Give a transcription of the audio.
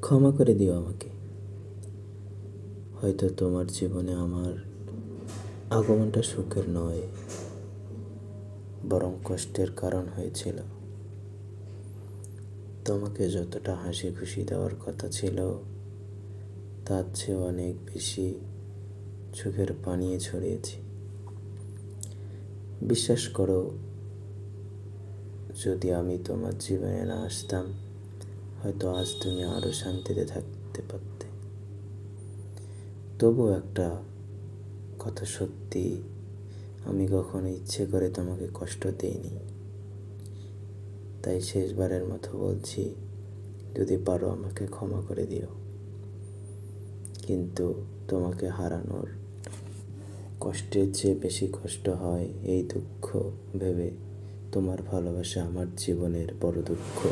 ক্ষমা করে দিও আমাকে। হয়তো তোমার জীবনে আমার আগমনটা সুখের নয়, বরং কষ্টের কারণ হয়েছিল। তোমাকে যতটা হাসি খুশি দেওয়ার কথা ছিল, তার চেয়ে অনেক বেশি চোখের পানি ছড়িয়েছি। বিশ্বাস করো, যদি আমি তোমার জীবনে না আসতাম, হয়তো আজ তুমি আরও শান্তিতে থাকতে পারতে। তবু একটা কথা সত্যি, আমি কখনো ইচ্ছে করে তোমাকে কষ্ট দিইনি। তাই শেষবারের মতো বলছি, যদি পারো আমাকে ক্ষমা করে দিও। কিন্তু তোমাকে হারানোর কষ্টের চেয়ে বেশি কষ্ট হয় এই দুঃখ ভেবে, তোমার ভালোবাসা আমার জীবনের বড় দুঃখ।